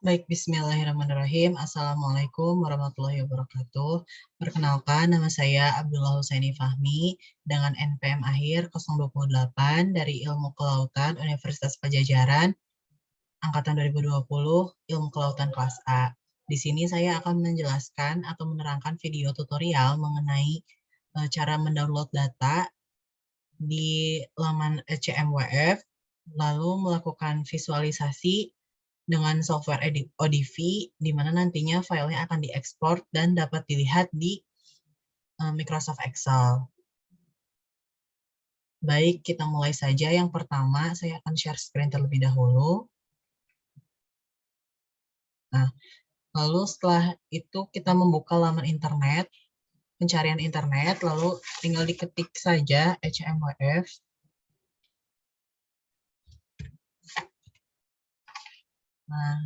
Baik, bismillahirrahmanirrahim. Assalamualaikum warahmatullahi wabarakatuh. Perkenalkan, nama saya Abdullah Husaini Fahmi dengan NPM akhir 028 dari Ilmu Kelautan Universitas Pajajaran, Angkatan 2020, Ilmu Kelautan kelas A. Di sini saya akan menjelaskan atau menerangkan video tutorial mengenai cara mendownload data di laman ECMWF, lalu melakukan visualisasi dengan software ODV, di mana nantinya filenya akan diekspor dan dapat dilihat di Microsoft Excel. Baik, kita mulai saja. Yang pertama, saya akan share screen terlebih dahulu. Nah, lalu setelah itu kita membuka laman internet, pencarian internet, lalu tinggal diketik saja ECMWF. Nah,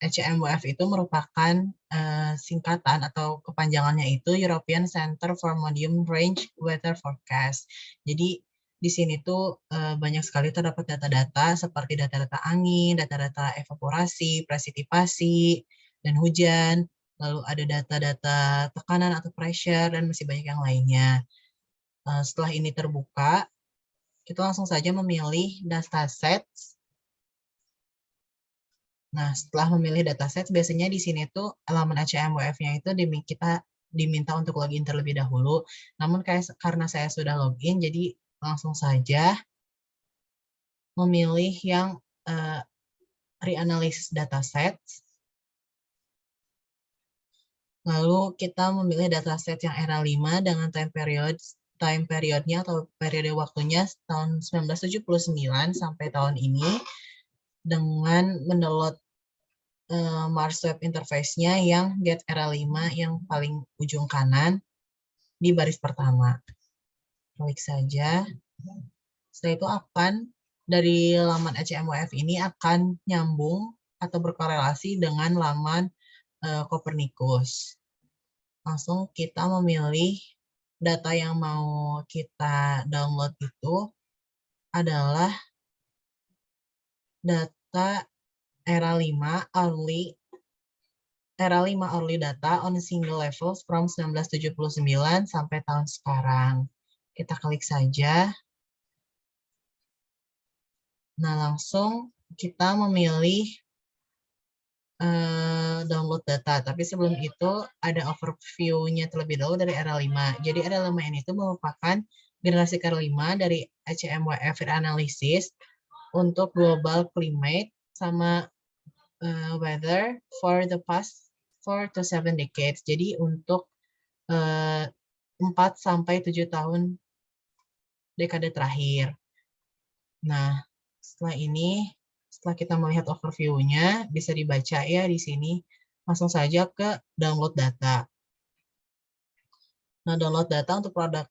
ECMWF itu merupakan singkatan atau kepanjangannya itu European Center for Medium Range Weather Forecast. Jadi di sini tuh banyak sekali terdapat data-data seperti data-data angin, data-data evaporasi, presipitasi, dan hujan. Lalu ada data-data tekanan atau pressure, dan masih banyak yang lainnya. Setelah ini terbuka, kita langsung saja memilih dataset. Nah, setelah memilih dataset, biasanya di sini tuh halaman ECMWF-nya itu kita diminta untuk login terlebih dahulu. Namun karena saya sudah login, jadi langsung saja memilih yang reanalysis dataset. Lalu kita memilih dataset yang era 5 dengan time periodnya atau periode waktunya tahun 1979 sampai tahun ini, dengan mendownload Mars Web Interface-nya yang Get Era 5 yang paling ujung kanan di baris pertama. Klik saja. Setelah itu dari laman ECMWF ini akan nyambung atau berkorelasi dengan laman Copernicus. Langsung kita memilih data yang mau kita download itu adalah data era 5 early data on single levels from 1979 sampai tahun sekarang. Kita klik saja. Nah, langsung kita memilih download data. Tapi sebelum itu ada overview-nya terlebih dahulu dari era 5. Jadi era 5 ini itu merupakan generasi era 5 dari ECMWF Analysis untuk global climate sama weather for the past 4 to 7 decades. Jadi untuk 4 sampai 7 tahun dekade terakhir. Nah, setelah kita melihat overview-nya, bisa dibaca ya di sini. Langsung saja ke download data. Nah, download data untuk produk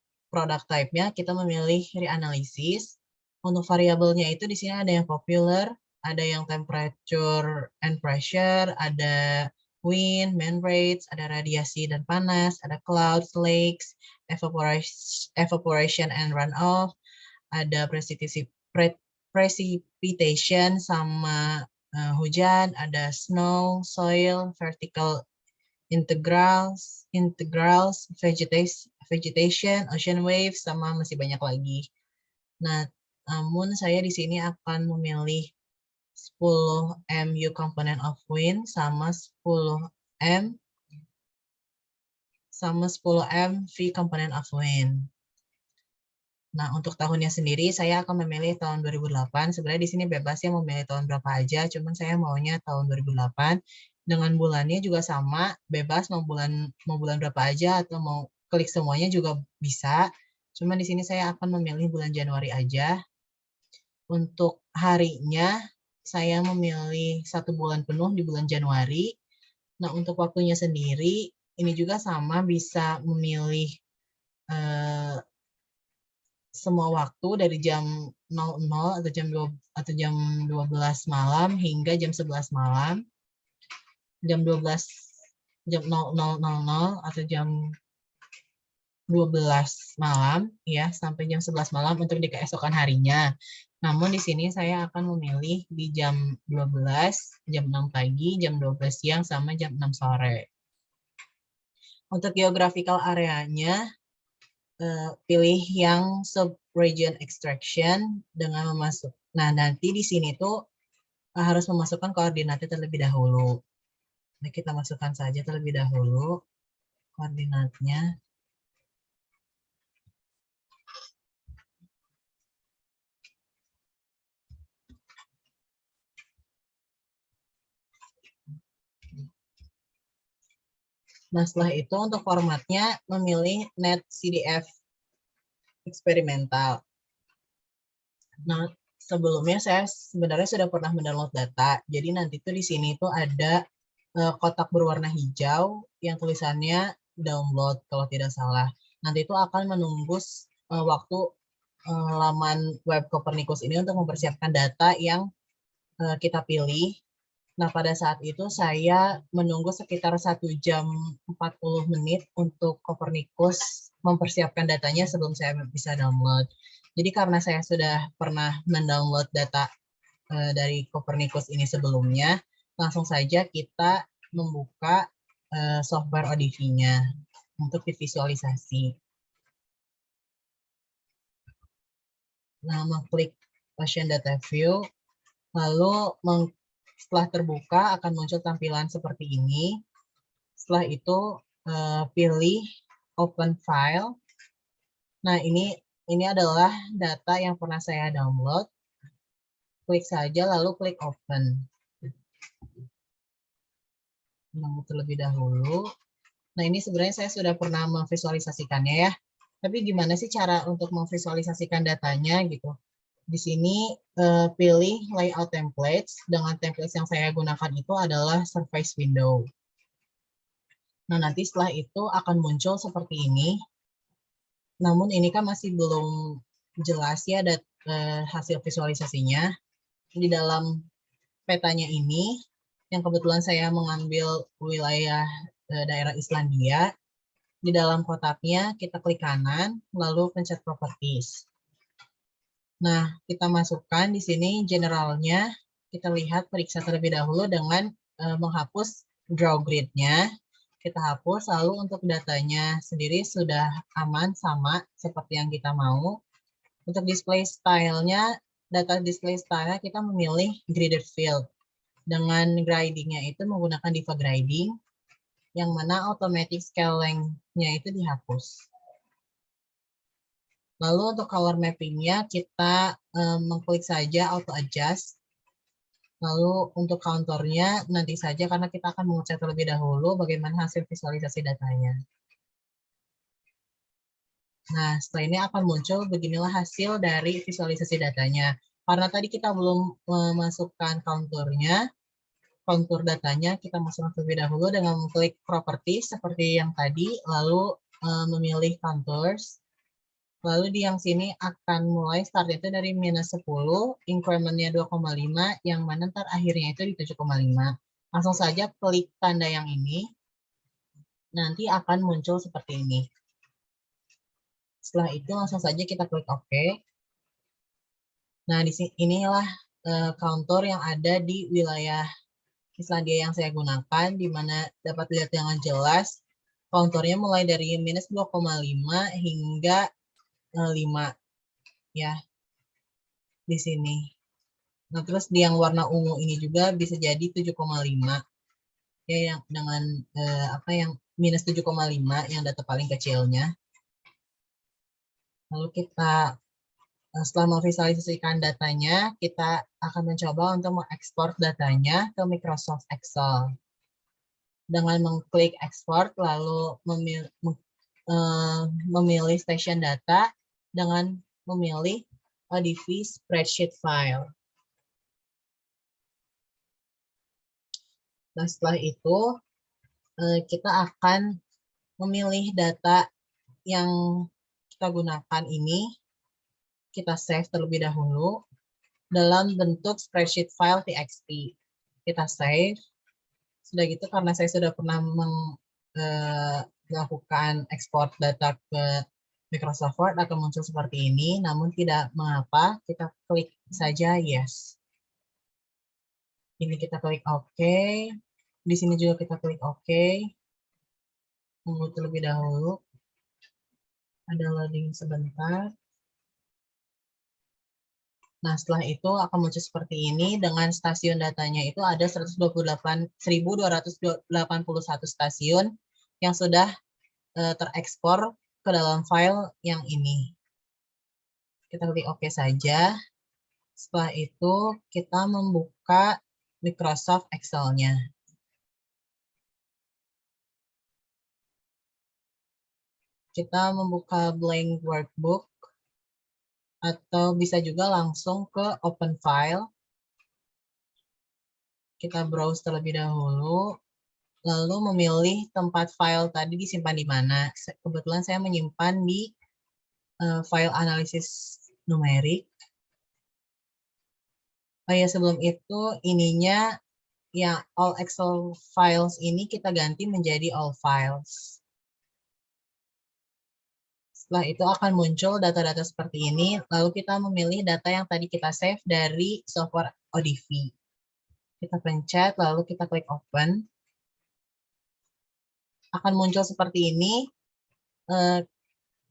type-nya kita memilih reanalysis. Untuk variabelnya itu di sini ada yang popular, ada yang temperature and pressure, ada wind, main rates, ada radiasi dan panas, ada clouds, lakes, evaporation and runoff, ada precipitation sama hujan, ada snow, soil, vertical integrals, vegetation, ocean waves, sama masih banyak lagi. Nah, namun saya di sini akan memilih 10 MU component of wind sama 10 MV component of wind. Nah, untuk tahunnya sendiri saya akan memilih tahun 2008. Sebenarnya di sini bebas ya memilih tahun berapa aja, cuman saya maunya tahun 2008. Dengan bulannya juga sama, bebas mau bulan berapa aja atau mau klik semuanya juga bisa. Cuman di sini saya akan memilih bulan Januari aja. Untuk harinya saya memilih 1 bulan penuh di bulan Januari. Nah, untuk waktunya sendiri ini juga sama, bisa memilih semua waktu dari jam 00 atau jam 12 malam hingga jam 11 malam. Jam 00.00 atau jam 12 malam ya sampai jam 11 malam untuk di keesokan harinya. Namun di sini saya akan memilih di jam 12, jam 6 pagi, jam 12 siang, sama jam 6 sore. Untuk geographical areanya, pilih yang sub-region extraction dengan memasuk. Nah, nanti di sini tuh harus memasukkan koordinatnya terlebih dahulu. Nah, kita masukkan saja terlebih dahulu koordinatnya. Nah, setelah itu untuk formatnya memilih NetCDF eksperimental. Nah, sebelumnya saya sebenarnya sudah pernah mendownload data. Jadi nanti tuh di sini tuh ada kotak berwarna hijau yang tulisannya download kalau tidak salah. Nanti itu akan menunggu waktu laman web Copernicus ini untuk mempersiapkan data yang kita pilih. Nah, pada saat itu saya menunggu sekitar 1 jam 40 menit untuk Copernicus mempersiapkan datanya sebelum saya bisa download. Jadi karena saya sudah pernah mendownload data dari Copernicus ini sebelumnya, langsung saja kita membuka software ODV-nya untuk divisualisasi. Nah, mengklik Ocean Data View, lalu setelah terbuka akan muncul tampilan seperti ini. Setelah itu pilih Open File. Nah, ini adalah data yang pernah saya download. Klik saja lalu klik Open. Menunggu terlebih dahulu. Nah, ini sebenarnya saya sudah pernah memvisualisasikannya ya. Tapi gimana sih cara untuk memvisualisasikan datanya gitu? Di sini pilih layout templates. Dengan templates yang saya gunakan itu adalah surface window. Nah, nanti setelah itu akan muncul seperti ini. Namun ini kan masih belum jelas ya hasil visualisasinya. Di dalam petanya ini, yang kebetulan saya mengambil wilayah daerah Islandia, di dalam kotaknya kita klik kanan, lalu pencet properties. Nah, kita masukkan di sini generalnya, kita lihat periksa terlebih dahulu dengan menghapus draw grid-nya. Kita hapus, lalu untuk datanya sendiri sudah aman sama seperti yang kita mau. Untuk display style-nya, data display style kita memilih graded field. Dengan grading-nya itu menggunakan diva grading, yang mana automatic scale length-nya itu dihapus. Lalu untuk color mapping-nya kita mengklik saja auto adjust. Lalu untuk counternya nanti saja karena kita akan mengecek terlebih dahulu bagaimana hasil visualisasi datanya. Nah, setelah ini akan muncul beginilah hasil dari visualisasi datanya. Karena tadi kita belum memasukkan counternya, kontur datanya kita masukkan terlebih dahulu dengan mengklik properties seperti yang tadi, lalu memilih contours. Lalu di yang sini akan mulai start itu dari -10, increment-nya 2,5, yang mana ntar akhirnya itu di 7,5. Langsung saja klik tanda yang ini, nanti akan muncul seperti ini. Setelah itu langsung saja kita klik OK. Nah, di sini inilah counter yang ada di wilayah Islandia yang saya gunakan, di mana dapat dilihat dengan jelas counternya mulai dari -2,5 hingga 5 ya di sini. Nah, terus di yang warna ungu ini juga bisa jadi 7,5 ya, yang dengan yang -7,5 yang data paling kecilnya. Lalu kita setelah memvisualisasikan datanya, kita akan mencoba untuk mengekspor datanya ke Microsoft Excel. Dengan mengklik export, lalu memilih station data dengan memilih ODV spreadsheet file. Nah, setelah itu kita akan memilih data yang kita gunakan ini, kita save terlebih dahulu dalam bentuk spreadsheet file txt. Kita save. Sudah gitu, karena saya sudah pernah melakukan ekspor data ke Microsoft Word akan muncul seperti ini, namun tidak mengapa, kita klik saja yes. Ini kita klik OK. Di sini juga kita klik OK. Tunggu terlebih dahulu. Ada loading sebentar. Nah, setelah itu akan muncul seperti ini dengan stasiun datanya itu ada 128.281 stasiun yang sudah terekspor ke dalam file yang ini. Kita klik OK saja. Setelah itu kita membuka Microsoft Excel-nya. Kita membuka blank workbook atau bisa juga langsung ke open file. Kita browse terlebih dahulu, lalu memilih tempat file tadi disimpan di mana. Kebetulan saya menyimpan di file analisis numerik. Oh ya, sebelum itu ininya ya all Excel files ini kita ganti menjadi all files. Setelah itu akan muncul data-data seperti ini, lalu kita memilih data yang tadi kita save dari software ODV. Kita pencet, lalu kita klik open. Akan muncul seperti ini.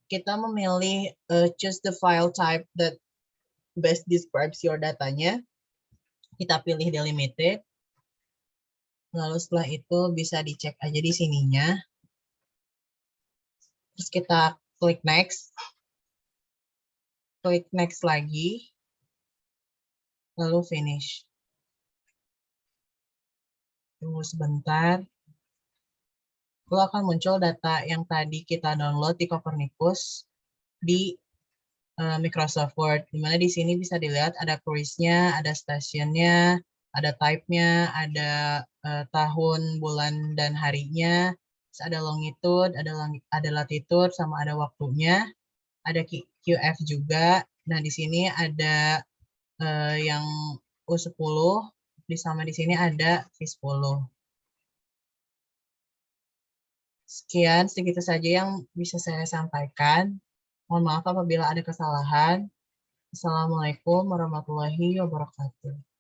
Kita memilih choose the file type that best describes your datanya. Kita pilih delimited. Lalu setelah itu bisa dicek aja di sininya. Terus kita klik next. Klik next lagi. Lalu finish. Tunggu sebentar. Lalu akan muncul data yang tadi kita download di Copernicus di Microsoft Word. Dimana di sini bisa dilihat ada cruise-nya, ada stasiunnya, ada type-nya, ada tahun, bulan, dan harinya. Terus ada longitude, ada latitude, sama ada waktunya. Ada QF juga. Nah, di sini ada yang U10, sama di sini ada V10. Sekian, segitu saja yang bisa saya sampaikan. Mohon maaf apabila ada kesalahan. Assalamualaikum warahmatullahi wabarakatuh.